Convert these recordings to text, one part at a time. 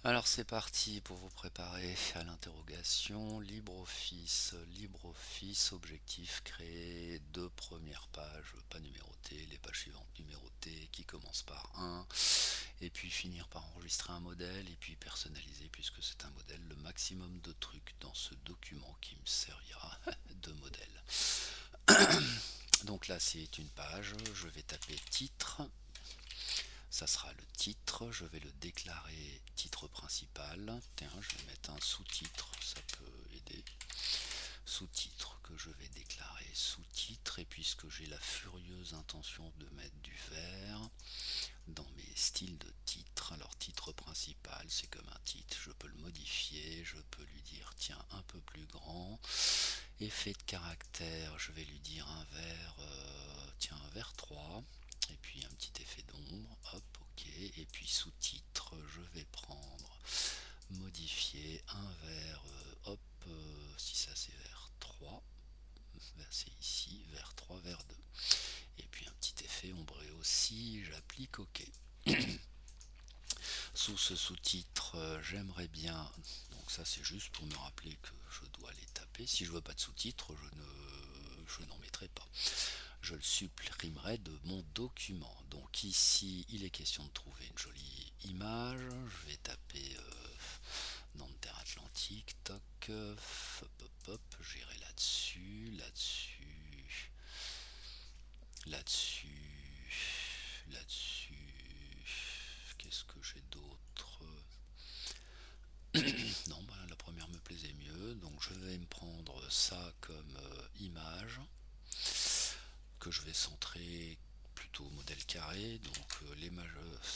Alors c'est parti pour vous préparer à l'interrogation. LibreOffice, LibreOffice, objectif, créer deux premières pages, pas numérotées, les pages suivantes numérotées, qui commencent par un, et puis finir par enregistrer un modèle, et puis personnaliser, puisque c'est un modèle, le maximum de trucs dans ce document qui me servira de modèle. Donc là c'est une page, je vais taper titre. Ça sera le titre, je vais le déclarer titre principal. Tiens, je vais mettre un sous-titre, ça peut aider. Sous-titre que je vais déclarer sous-titre, et puisque j'ai la furieuse intention de mettre du vert dans mes styles de titre, alors titre principal c'est comme un titre, je peux le modifier, je peux lui dire tiens un peu plus grand. Effet de caractère, je vais lui dire un vert, tiens un vert 3, et puis un petit effet d'ombre, hop, ok, et puis sous-titre, je vais prendre, modifier un vert, hop, si ça c'est vert 3, c'est ici, vert 3, vert 2, et puis un petit effet ombré aussi, j'applique ok. Sous ce sous-titre, j'aimerais bien, donc ça c'est juste pour me rappeler que je dois les taper, si je veux pas de sous-titres, je n'en mettrai pas. Je le supprimerai de mon document. Donc ici, il est question de trouver une jolie image. Je vais taper Nanterre Atlantique, toc, hop, hop, hop, j'irai là-dessus, là-dessus, là-dessus, là-dessus. Qu'est-ce que j'ai d'autre? Non, bah, la première me plaisait mieux, donc je vais me prendre ça comme image que je vais centrer plutôt modèle carré, donc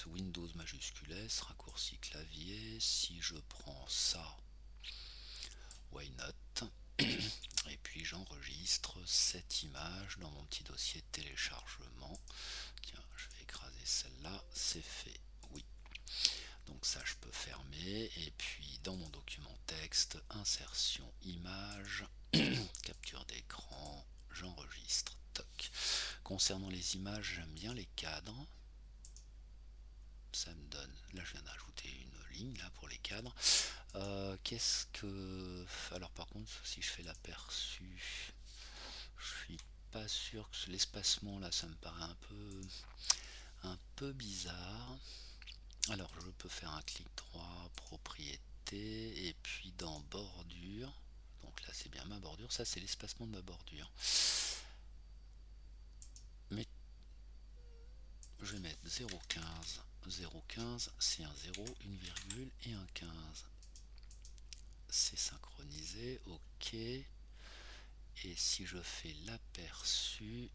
Windows majuscule S, raccourci clavier. Si je prends ça, why not? Et puis j'enregistre cette image dans mon petit dossier de téléchargement. Tiens, je vais écraser celle-là, c'est fait, oui. Donc ça je peux fermer, et puis dans mon document texte, insertion image, capture d'écran, j'enregistre, toc. Concernant les images, j'aime bien les cadres. Ça me donne, là je viens d'ajouter une ligne là pour les cadres. Qu'est-ce que... Alors par contre, si je fais l'aperçu, je suis pas sûr que l'espacement là, ça me paraît un peu bizarre. Alors je peux faire un clic droit, propriété, et puis dans bordure. Donc là c'est bien ma bordure, ça c'est l'espacement de ma bordure. Mais je vais mettre 0,15. 0,15 c'est un 0, une virgule et un 15. C'est synchronisé, ok. Et si je fais l'aperçu,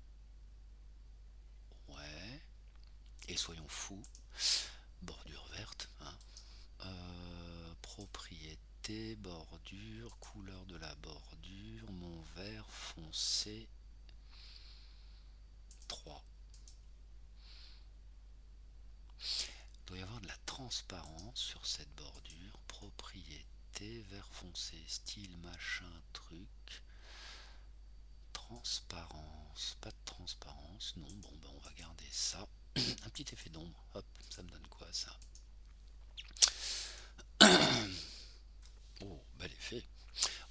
ouais. Et soyons fous, bordure verte, hein. Propriété, bordure, couleur de la bordure, mon vert foncé 3. Il doit y avoir de la transparence sur cette bordure. Propriété, vert foncé, style, machin, truc. Transparence, pas de transparence, non, bon ben on va garder ça. Un petit effet d'ombre, hop, ça me donne quoi ça? Oh, bel effet.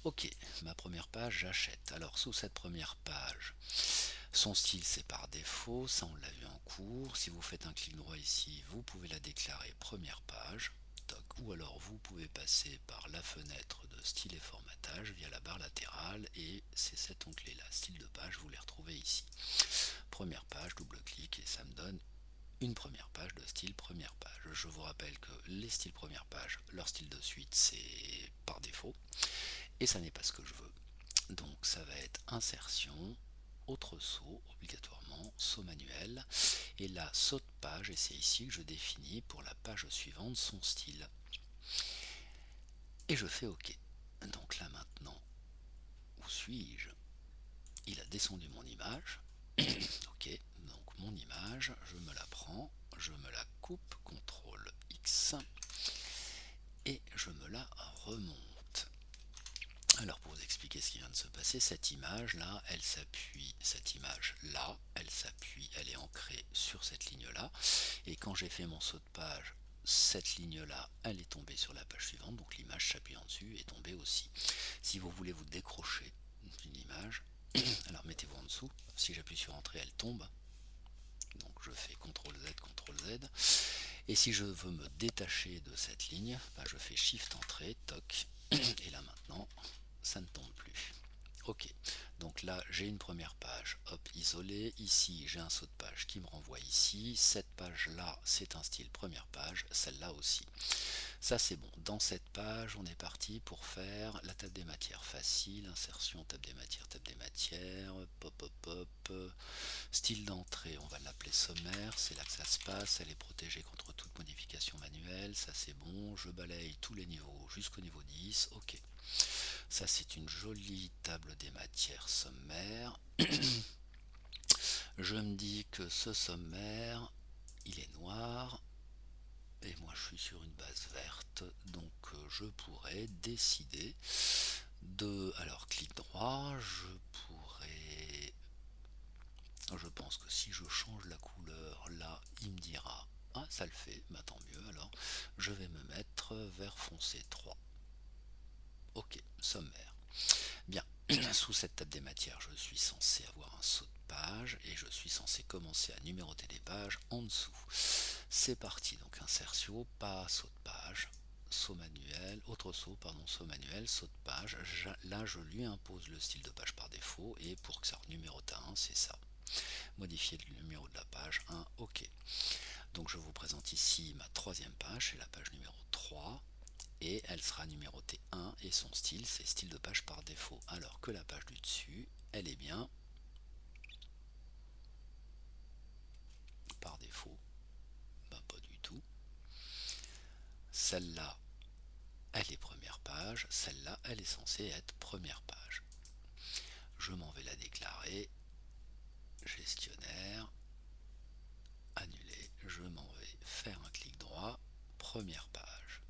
Ok, ma première page, j'achète. Alors sous cette première page, son style c'est par défaut, ça on l'a vu en cours. Si vous faites un clic droit ici, vous pouvez la déclarer première page. Toc. Ou alors vous pouvez passer par la fenêtre de style et formatage via la barre latérale, et c'est cet onglet là, style de page, vous les retrouvez ici. Première page, double clic et ça me donne une première page de style première page. Je vous rappelle que les styles première page, leur style de suite c'est par défaut, et ça n'est pas ce que je veux. Donc ça va être insertion, autre saut, obligatoirement, saut manuel, et là saut de page, et c'est ici que je définis pour la page suivante son style. Et je fais OK. Donc là maintenant, où suis-je? Il a descendu mon image. OK, donc mon image, je me la prends, je me la coupe, CTRL X, et je me la remonte. Alors pour vous expliquer ce qui vient de se passer, cette image là, elle s'appuie, cette image là, elle s'appuie, elle est ancrée sur cette ligne là, et quand j'ai fait mon saut de page cette ligne-là, elle est tombée sur la page suivante, donc l'image s'appuyant dessus est tombée aussi. Si vous voulez vous décrocher d'une image, alors mettez-vous en dessous, si j'appuie sur Entrée, elle tombe, donc je fais CTRL Z, CTRL Z, et si je veux me détacher de cette ligne, bah je fais Shift Entrée, toc, et là maintenant, ça ne tombe plus. Ok, donc là j'ai une première page, hop, isolée, ici j'ai un saut de page qui me renvoie ici, cette page là c'est un style première page, celle-là aussi. Ça c'est bon, dans cette page on est parti pour faire la table des matières facile, insertion, table des matières, pop hop hop, style d'entrée on va l'appeler sommaire, c'est là que ça se passe, elle est protégée contre toute modification manuelle, ça c'est bon, je balaye tous les niveaux jusqu'au niveau 10, ok. Ça c'est une jolie table des matières sommaire. Je me dis que ce sommaire, il est noir, et moi je suis sur une base verte, donc je pourrais décider de... Alors clic droit, je pense que si je change la couleur, là il me dira, ah ça le fait, bah tant mieux, alors je vais me mettre vert foncé 3. Ok, sommaire. Bien, sous cette table des matières, je suis censé avoir un saut de page et je suis censé commencer à numéroter les pages en dessous. C'est parti, donc insertion, pas saut de page, saut manuel, autre saut, pardon, saut manuel, saut de page. Là, je lui impose le style de page par défaut et pour que ça numérote à 1, c'est ça. Modifier le numéro de la page 1, ok. Donc je vous présente ici ma troisième page, c'est la page numéro 3. Et elle sera numérotée 1 et son style c'est style de page par défaut, alors que la page du dessus elle est bien par défaut. Ben pas du tout, celle-là elle est première page, celle-là elle est censée être première page. Je m'en vais la déclarer, gestionnaire, annuler, je m'en vais faire un clic droit, première page.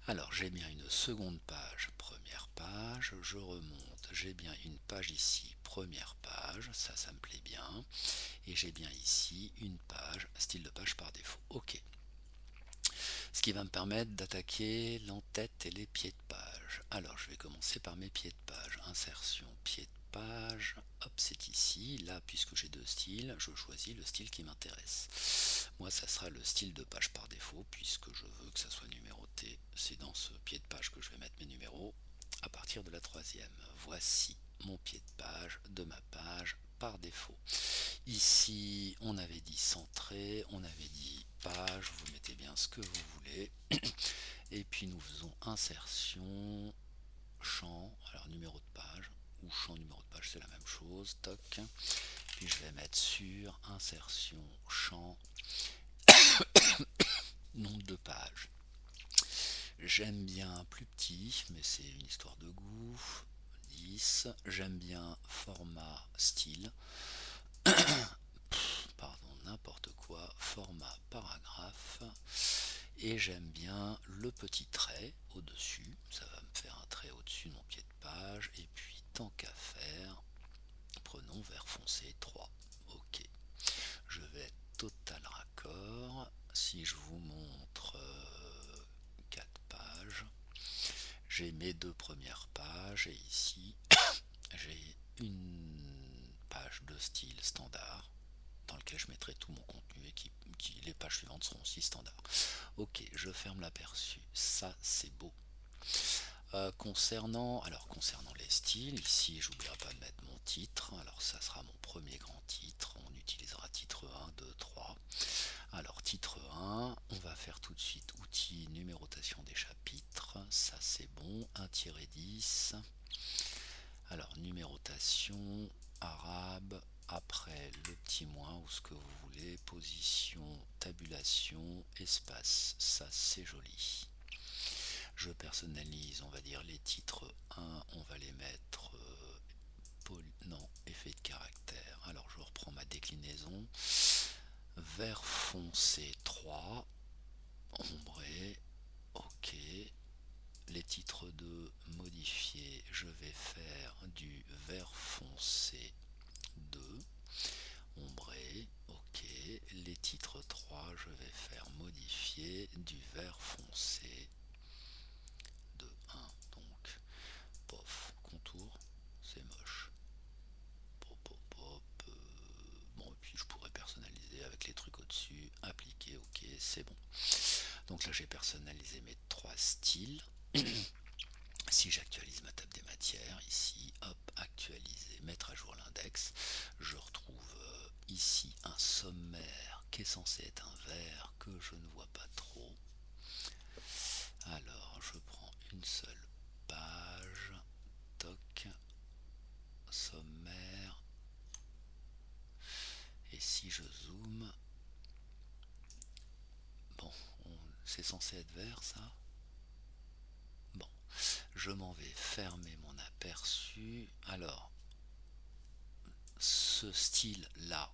Alors j'ai bien une seconde page, première page, je remonte, j'ai bien une page ici, première page, ça me plaît bien, et j'ai bien ici une page, style de page par défaut, ok. Ce qui va me permettre d'attaquer l'entête et les pieds de page. Alors je vais commencer par mes pieds de page, insertion, pied de page, hop c'est ici, là puisque j'ai deux styles, je choisis le style qui m'intéresse. Moi ça sera le style de page par défaut puisque je veux que ça soit numéroté, c'est dans ce pied de page que je vais mettre mes numéros à partir de la troisième. Voici mon pied de page de ma page par défaut. Ici on avait dit centré, on avait dit page, vous mettez bien ce que vous voulez, et puis nous faisons insertion, champ, alors numéro de page, ou champ numéro de page c'est la même chose, toc, puis je vais mettre sur insertion, champ, nom de page. J'aime bien plus petit, mais c'est une histoire de goût, 10, j'aime bien format style, pardon, n'importe quoi, format paragraphe, et j'aime bien le petit trait au-dessus, ça va me faire un trait au-dessus de mon pied de page, et puis tant qu'à faire, prenons vert foncé 3, ok, je vais être total raccord, si je vous montre 4 pages, j'ai mes deux premières pages, et ici j'ai une page de style standard, dans lequel je mettrai tout mon contenu et les pages suivantes seront aussi standards. Ok, je ferme l'aperçu. Ça, c'est beau. Concernant les styles, ici, j'oublierai pas de mettre mon titre. Alors, ça sera mon premier grand titre. On utilisera titre 1, 2, 3. Alors, titre 1, on va faire tout de suite outil numérotation des chapitres. Ça, c'est bon. 1-10. Alors, numérotation, arabe, après le petit moins ou ce que vous voulez, position, tabulation, espace, ça c'est joli. Je personnalise, on va dire les titres 1, on va les mettre non, effet de caractère. Alors je reprends ma déclinaison. Vert foncé 3, ombré, ok. Les titres 2 modifiés, je vais faire du vert foncé 2, ombré, ok. Les titres 3, je vais faire modifier Donc là j'ai personnalisé mes trois styles. Si j'actualise ma table des matières, ici, hop, actualiser, mettre à jour l'index, je retrouve ici un sommaire qui est censé être un vert que je ne vois pas trop. Alors je prends une seule page, toc, sommaire, et si je zoome, bon, c'est censé être vert ça. Bon, je m'en vais fermer mon aperçu. Alors, ce style-là,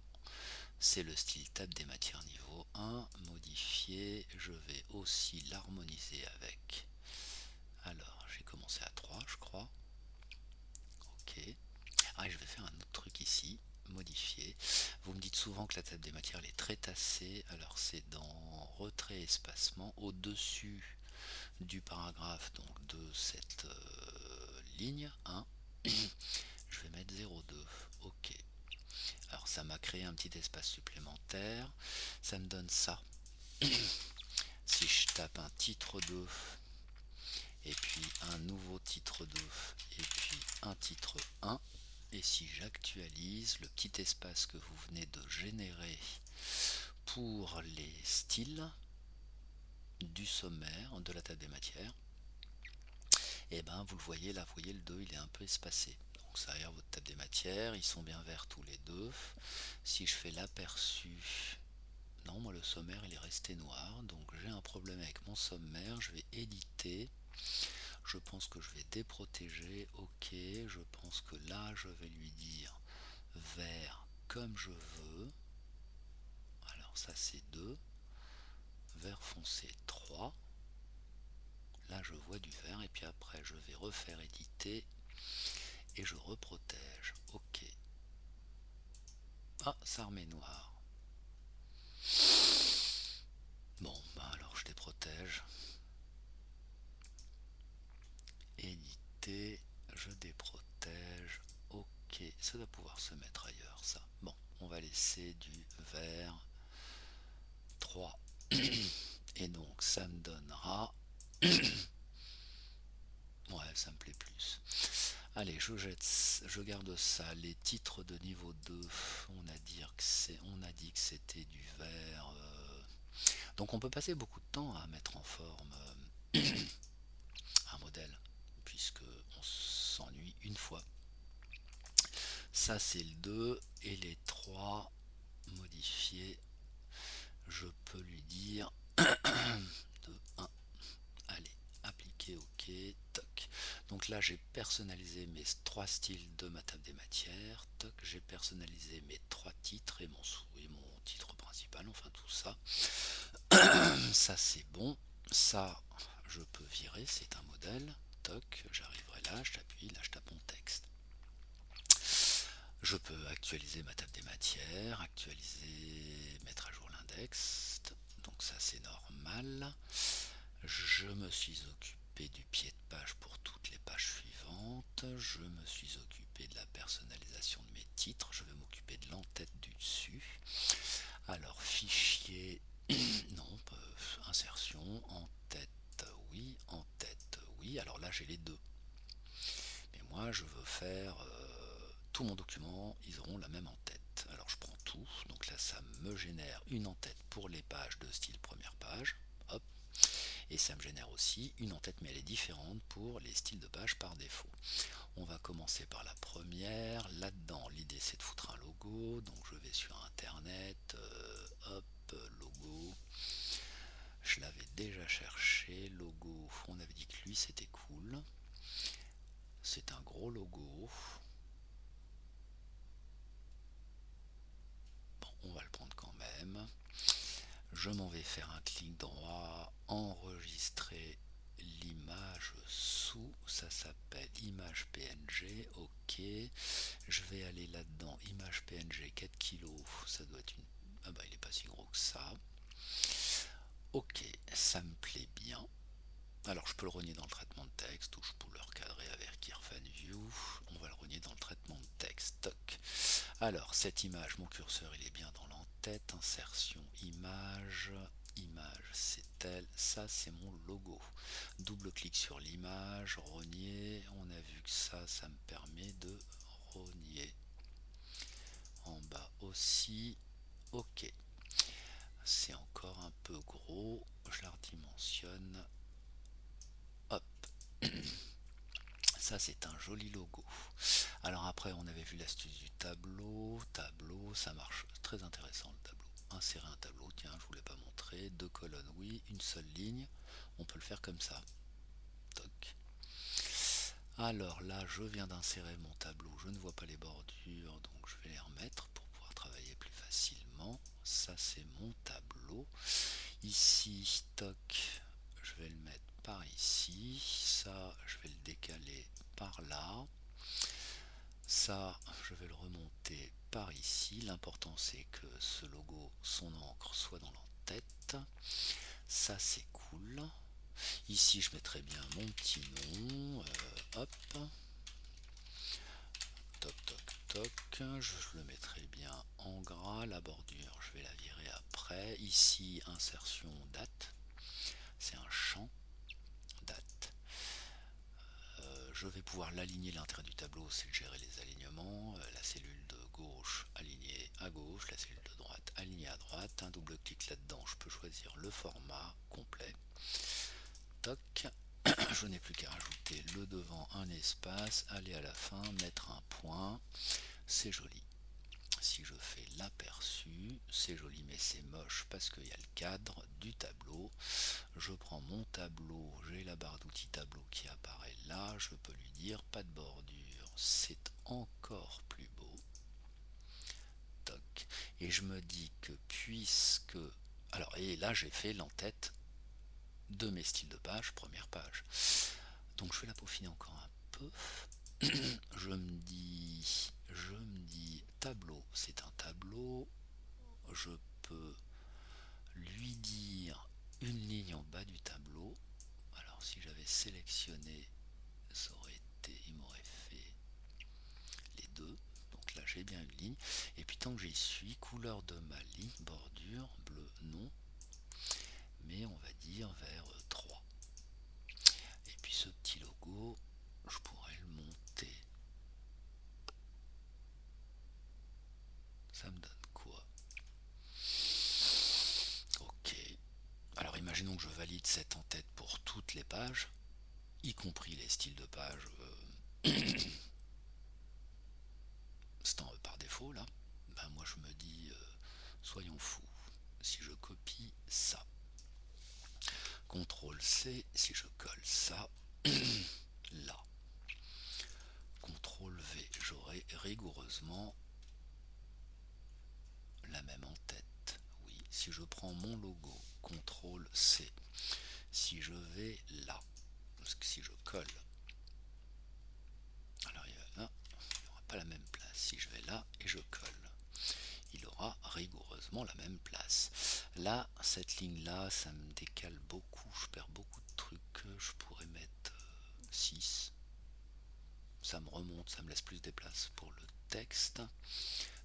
c'est le style table des matières niveau 1. Modifier, je vais aussi l'harmoniser avec. Alors, j'ai commencé à 3, je crois. Ok. Ah, et je vais faire un autre truc ici. Modifier. Vous me dites souvent que la table des matières elle est très tassée. Alors, c'est dans retrait espacement au-dessus du paragraphe, donc de cette ligne 1. Je vais mettre 0,2. Ok. Alors ça m'a créé un petit espace supplémentaire. Ça me donne ça. Si je tape un titre 2 et puis un nouveau titre 2 et puis un titre 1, et si j'actualise le petit espace que vous venez de générer pour les styles du sommaire de la table des matières, et ben vous le voyez là, vous voyez le 2 il est un peu espacé. Donc ça aère votre table des matières, ils sont bien verts tous les deux. Si je fais l'aperçu, non, moi le sommaire il est resté noir, donc j'ai un problème avec mon sommaire. Je vais éditer, je pense que je vais déprotéger. Ok, je pense que là je vais lui dire vert comme je veux. Alors ça c'est 2, vert foncé 3. Là je vois du vert et puis après je vais refaire éditer et je reprotège. Ok. Ah, ça remet noir. Bon, bah alors je déprotège. Éditer, je déprotège. Ok, ça doit pouvoir se mettre ailleurs ça. Bon, on va laisser du vert 3. Et donc ça me donnera... Ouais, ça me plaît plus. Allez, je garde ça. Les titres de niveau 2, on a dit que c'était du vert. Donc on peut passer beaucoup de temps à mettre en forme un modèle, puisque on s'ennuie une fois. Ça c'est le 2 et les 3 modifiés. Je peux lui dire 2, 1. Allez, appliquer, ok, toc. Donc là j'ai personnalisé mes 3 styles de ma table des matières, toc, j'ai personnalisé mes 3 titres et mon titre principal, enfin tout ça. Ça c'est bon, ça je peux virer, c'est un modèle, toc, j'arriverai là, je t'appuie, là je tape mon texte. Je peux actualiser ma table des matières, actualiser, mettre à jour l'index, donc ça c'est normal. Je me suis occupé du pied de page pour toutes les pages suivantes. Je me suis occupé de la personnalisation de mes titres. Je vais m'occuper de l'entête du dessus. Alors, fichier, non, insertion, en tête, oui. Alors là, j'ai les deux. Mais moi, je veux faire tout mon document, ils auront la même en-tête. Alors, je prends tout. Donc là, ça me génère une en-tête pour les pages de style première page. Hop. Et ça me génère aussi une en-tête, mais elle est différente pour les styles de page par défaut. On va commencer par la première. Là-dedans, l'idée c'est de foutre un logo. Donc je vais sur internet, hop, logo. Je l'avais déjà cherché, logo. On avait dit que lui c'était cool. C'est un gros logo. Bon, on va le prendre quand même. Je m'en vais faire un clic droit, enregistrer l'image sous, ça s'appelle image PNG, ok. Je vais aller là-dedans, image PNG 4 kg, ça doit être une... Ah bah il est pas si gros que ça. Ok, ça me plaît bien. Alors je peux le rogner dans le traitement de texte ou je peux le recadrer avec Irfan View. On va le rogner dans le traitement de texte. Toc. Alors cette image, mon curseur il est bien dans l'entête. Insertion image. Image c'est elle, ça c'est mon logo. Double-clic sur l'image, rogner, on a vu que ça me permet de rogner. En bas aussi, ok. C'est encore un peu gros, je la redimensionne. Hop. Ça c'est un joli logo. Alors après on avait vu l'astuce du tableau. Tableau, ça marche très intéressant le tableau. Insérer un tableau, tiens je vous l'ai pas montré. Deux colonnes oui, une seule ligne. On peut le faire comme ça. Toc. Alors là je viens d'insérer mon tableau. Je ne vois pas les bordures donc je vais les remettre pour pouvoir travailler plus facilement. Ça c'est mon tableau. Ici, toc, je vais le mettre par ici. Ça, je vais le décaler par là. Ça, je vais le remonter par ici. L'important, c'est que ce logo, son encre, soit dans l'entête. Ça, c'est cool. Ici, je mettrai bien mon petit nom. Hop. Toc, toc, toc. Je le mettrai bien en gras. La bordure, je vais la virer après. Ici, insertion date. C'est un champ date. Je vais pouvoir l'aligner, l'intérêt du tableau c'est de gérer les alignements, la cellule de gauche alignée à gauche, la cellule de droite alignée à droite, un double clic là-dedans, je peux choisir le format complet, toc, je n'ai plus qu'à rajouter le devant, un espace, aller à la fin, mettre un point, c'est joli. Si je fais l'aperçu, c'est joli mais c'est moche parce qu'il y a le cadre du tableau. Je prends mon tableau, j'ai la barre d'outils tableau qui apparaît là, je peux lui dire pas de bordure, c'est encore plus beau. Toc. Et je me dis que puisque... Alors, et là j'ai fait l'entête de mes styles de page, première page. Donc je vais la peaufiner encore un peu. Je me dis, tableau, c'est un tableau. Je peux lui dire une ligne en bas du tableau. Alors si j'avais sélectionné, ça aurait été, il m'aurait fait les deux. Donc là j'ai bien une ligne. Et puis tant que j'y suis, couleur de ma ligne, bordure, bleu, non. Mais on va dire vers 3. Et puis ce petit logo, je pourrais le monter. Ça me donne quoi? Ok. Alors imaginons que je valide cette en-tête pour toutes les pages, y compris les styles de page par défaut là. Ben moi je me dis, soyons fous. Si je copie ça, CTRL C, si je colle ça, là, CTRL V, j'aurai rigoureusement la même en tête. Oui, si je prends mon logo, CTRL C, si je vais là, parce que si je colle, alors il n'y aura pas la même place. Si je vais là et je colle, il aura rigoureusement la même place. Là, cette ligne-là, ça me décale beaucoup, je perds beaucoup de trucs. Je pourrais mettre 6. Ça me remonte, ça me laisse plus de place pour le texte.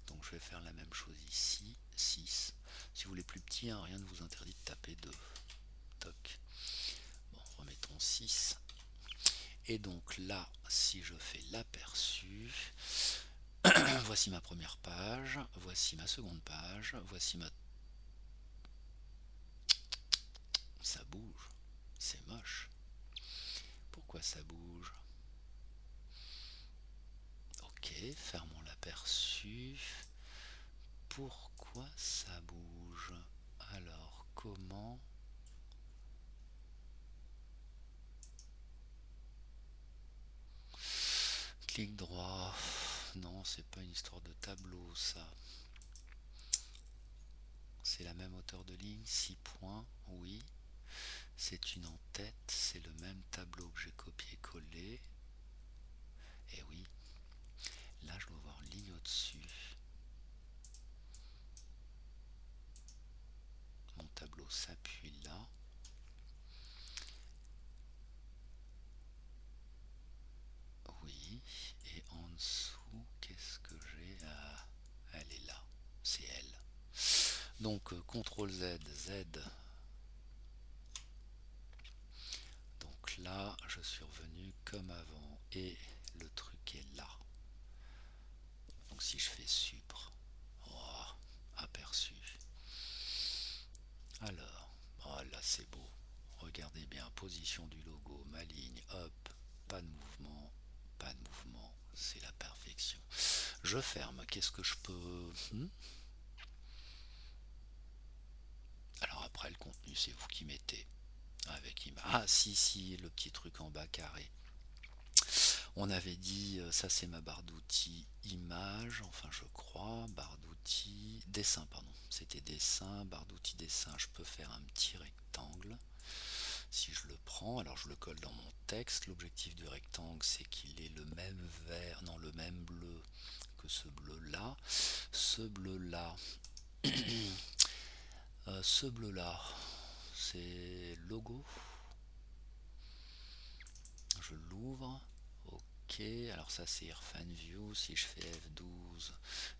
Donc je vais faire la même chose ici, 6. Si vous voulez plus petit, hein, rien ne vous interdit de taper 2. Toc. Bon, remettons 6. Et donc là, si je fais l'aperçu, voici ma première page, voici ma seconde page, voici ma... Ça bouge, c'est moche. Pourquoi ça bouge? Ok, fermons l'aperçu. Pourquoi ça bouge? Alors, comment? Clic droit. Non, c'est pas une histoire de tableau, ça. C'est la même hauteur de ligne, 6 points, oui. C'est une en-tête, c'est le même tableau que j'ai copié-collé. Et oui, là je dois avoir une ligne au-dessus. Mon tableau s'appuie là. Oui, et en dessous, qu'est-ce que j'ai? Elle est là, c'est elle. Donc CTRL Z, Z, là, je suis revenu comme avant et le truc est là. Donc si je fais supre, oh, aperçu. Alors, oh là c'est beau. Regardez bien, position du logo, ma ligne, hop, pas de mouvement, pas de mouvement, c'est la perfection. Je ferme, qu'est-ce que je peux... Alors après le contenu, c'est vous qui mettez. Avec ah si, le petit truc en bas carré. On avait dit, ça c'est ma barre d'outils image, enfin je crois, barre d'outils dessin, pardon. C'était dessin, barre d'outils dessin. Je peux faire un petit rectangle. Si je le prends, alors je le colle dans mon texte. L'objectif du rectangle, c'est qu'il ait le même vert, non le même bleu que ce bleu là. Ce bleu là, ce bleu là, c'est logo. Je l'ouvre. Ok, alors ça c'est Irfan View. Si je fais F12,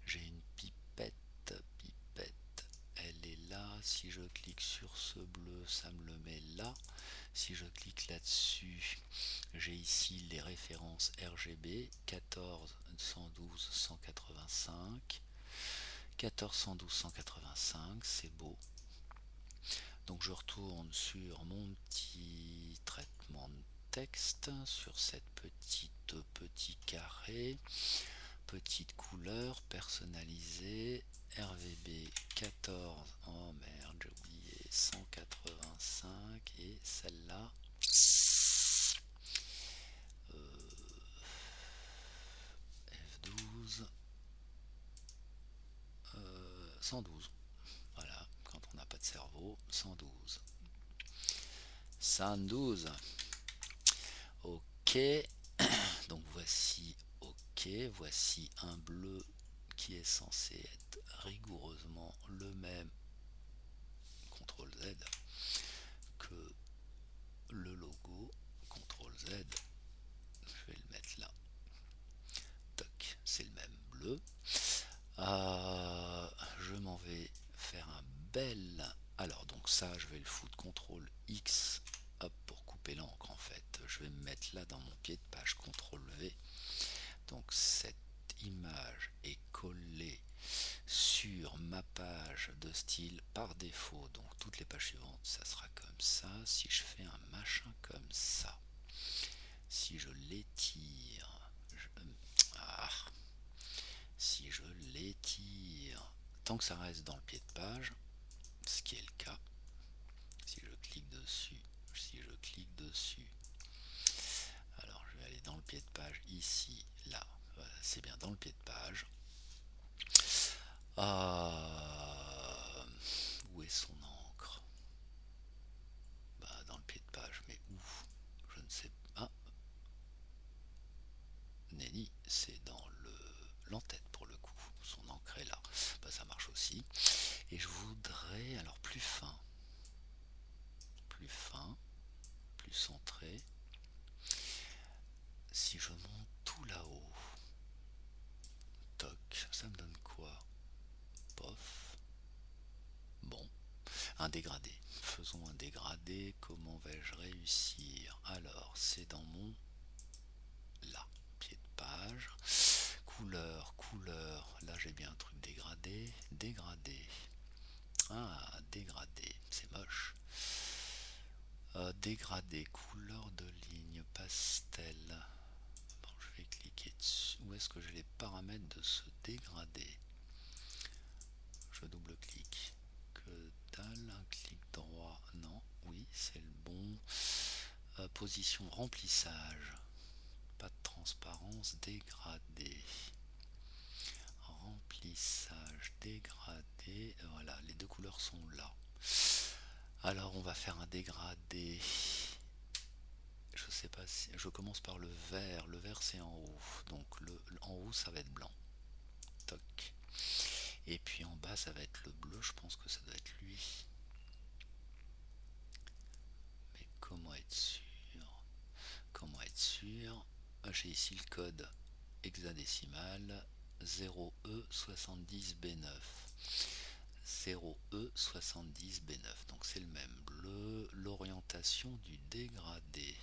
j'ai une pipette. Elle est là. Si je clique sur ce bleu, ça me le met là. Si je clique là-dessus, j'ai ici les références RGB 14, 112, 185. 14, 112, 185, c'est beau. Donc je retourne sur mon petit traitement de texte, sur cette petit carré, petite couleur personnalisée, RVB 14, oh merde j'ai oublié, 185 et celle-là, F12, 112. Voilà, quand on n'a pas de cerveau, 112. 112. Ok, donc voici un bleu qui est censé être rigoureusement le même, CTRL Z, que le logo, CTRL Z, je vais le mettre là, toc, c'est le même bleu. Je m'en vais faire un bel, alors donc ça je vais le foutre CTRL X, hop, pour couper l'encre en fait. Je vais me mettre là dans mon pied de page, CTRL V. Donc cette image est collée sur ma page de style par défaut. Donc toutes les pages suivantes, ça sera comme ça. Si je fais un machin comme ça, si je l'étire, si je l'étire, tant que ça reste dans le pied de page, ce qui est le cas, si je clique dessus, alors je vais aller dans le pied de page ici, là, voilà, c'est bien dans le pied de page. Où est son encre? Bah dans le pied de page, mais où? Je ne sais pas. Ah, nenni, c'est dans l'entête pour le coup. Son encre est là. Bah ça marche aussi. Et je voudrais alors plus fin, plus centré. Si je monte tout là-haut, toc, ça me donne quoi? Pof. Bon, un dégradé. Faisons un dégradé. Comment vais-je réussir? Alors, c'est dans mon là, pied de page. Couleur. Là, j'ai bien un truc dégradé. Ah, dégradé, c'est moche. Dégradé, couleur de ligne, pastel. Bon, je vais cliquer dessus. Où est-ce que j'ai les paramètres de ce dégradé? Je double-clique. Que dalle, un clic droit. Non, oui, c'est le bon. Position remplissage. Pas de transparence, dégradé. Remplissage, dégradé. Voilà, les deux couleurs sont là. Alors on va faire un dégradé. Je sais pas si je commence par le vert. Le vert c'est en haut, donc en haut ça va être blanc. Toc. Et puis en bas ça va être le bleu. Je pense que ça doit être lui. Mais comment être sûr? J'ai ici le code hexadécimal 0E70B9. 0E70B9, donc c'est le même bleu. L'orientation du dégradé,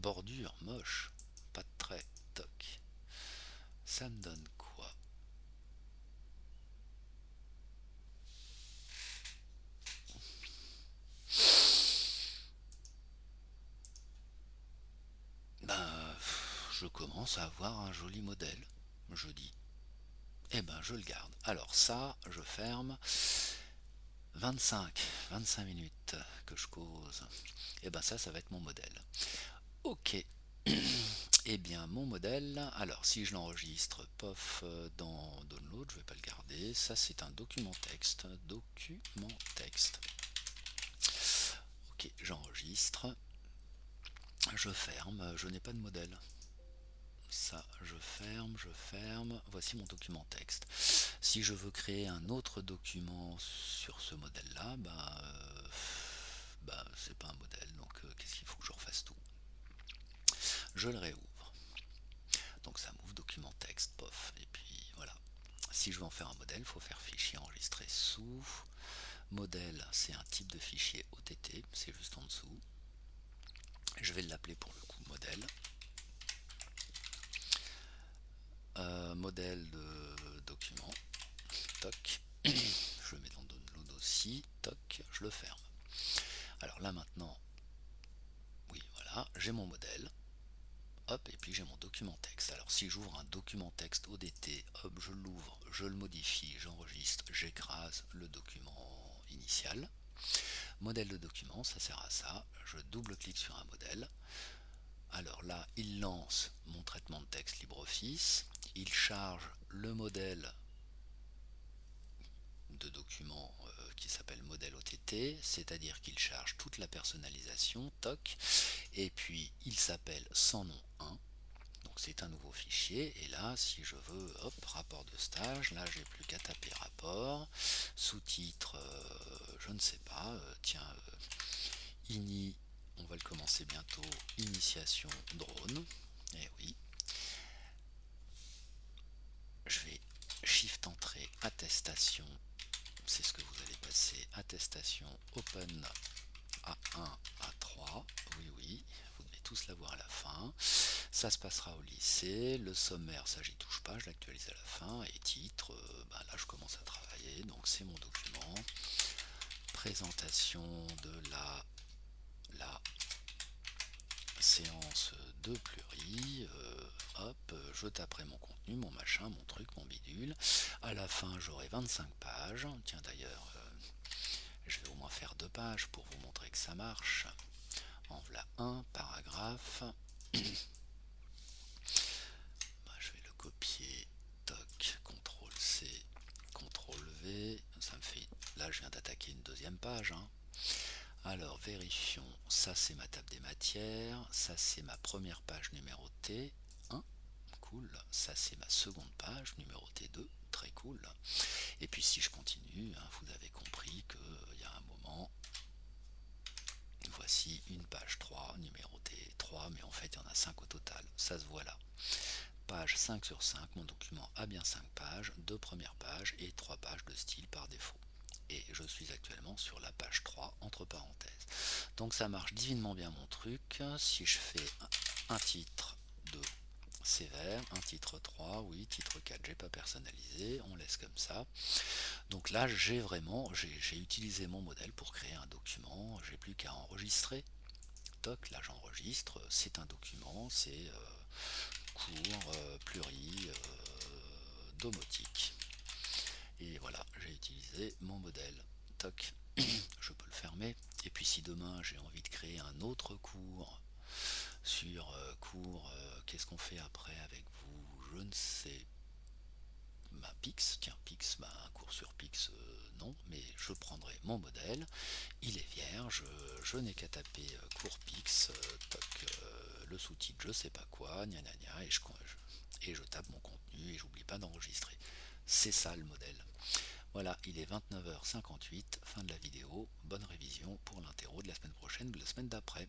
bordure, moche, pas de trait, toc. Ça me donne quoi? Ben, je commence à avoir un joli modèle, je dis. Eh ben, je le garde. Alors ça, je ferme. 25 minutes que je cause. Eh ben ça va être mon modèle. Ok. Eh bien, mon modèle, alors si je l'enregistre, pof, dans Download, je vais pas le garder. Ça, c'est un document texte. Document texte. Ok, j'enregistre. Je ferme. Je n'ai pas de modèle. Ça, je ferme. Voici mon document texte. Si je veux créer un autre document sur ce modèle-là, c'est pas un modèle. Donc, qu'est-ce qu'il faut que je refasse tout? Je le réouvre. Donc ça m'ouvre document texte, pof, et puis voilà. Si je veux en faire un modèle, il faut faire fichier enregistré sous. Modèle, c'est un type de fichier OTT, c'est juste en dessous. Je vais l'appeler pour le coup modèle. Modèle de document, toc. Je le mets dans Download aussi, toc, je le ferme. Alors là maintenant, oui voilà, j'ai mon modèle. Hop, et puis j'ai mon document texte. Alors si j'ouvre un document texte ODT, hop, je l'ouvre, je le modifie, j'enregistre, j'écrase le document initial. Modèle de document, ça sert à ça. Je double-clique sur un modèle. Alors là, il lance mon traitement de texte LibreOffice. Il charge le modèle de document qui s'appelle modèle OTT, c'est-à-dire qu'il charge toute la personnalisation, toc, et puis il s'appelle sans nom 1. Donc c'est un nouveau fichier, et là si je veux, hop, rapport de stage, là j'ai plus qu'à taper rapport, sous-titre, je ne sais pas, ini, on va le commencer bientôt, initiation drone, et oui, je vais shift entrée, attestation, c'est ce que vous allez passer, attestation open A1, A3, oui, vous devez tous l'avoir à la fin. Ça se passera au lycée, le sommaire, ça j'y touche pas, je l'actualise à la fin, et titre, là je commence à travailler, donc c'est mon document, présentation de la séance de pluri, hop, je taperai mon contenu, mon machin, mon truc, mon bidule, à la fin j'aurai 25 pages, tiens d'ailleurs, je vais au moins faire 2 pages pour vous montrer que ça marche, en voilà un paragraphe. Je vais le copier, toc, CTRL C, CTRL V, ça me fait, là je viens d'attaquer une deuxième page, hein. Alors vérifions, ça c'est ma table des matières, ça c'est ma première page numérotée 1, cool, ça c'est ma seconde page numérotée 2, très cool, et puis si je continue, hein, vous avez compris qu'il y a un moment, voici une page 3, numérotée 3, mais en fait il y en a 5 au total, ça se voit là. Page 5 sur 5, mon document a bien 5 pages, 2 premières pages et 3 pages de style par défaut. Et je suis actuellement sur la page 3 entre parenthèses. Donc ça marche divinement bien mon truc. Si je fais un titre 2, c'est vert, un titre 3, oui, titre 4, j'ai pas personnalisé, on laisse comme ça. Donc là j'ai utilisé mon modèle pour créer un document, j'ai plus qu'à enregistrer. Toc, là j'enregistre, c'est un document, c'est cours, pluri, domotique. Et voilà, j'ai utilisé mon modèle. Toc, je peux le fermer. Et puis si demain j'ai envie de créer un autre cours sur qu'est-ce qu'on fait après avec vous, je ne sais. Pix, tiens, Pix, un cours sur Pix, non, mais je prendrai mon modèle, il est vierge, je n'ai qu'à taper cours Pix, toc, le sous-titre je sais pas quoi, gna gna gna, et je tape mon contenu et j'oublie pas d'enregistrer. C'est ça le modèle. Voilà, il est 29h58, fin de la vidéo, bonne révision pour l'interro de la semaine prochaine ou de la semaine d'après.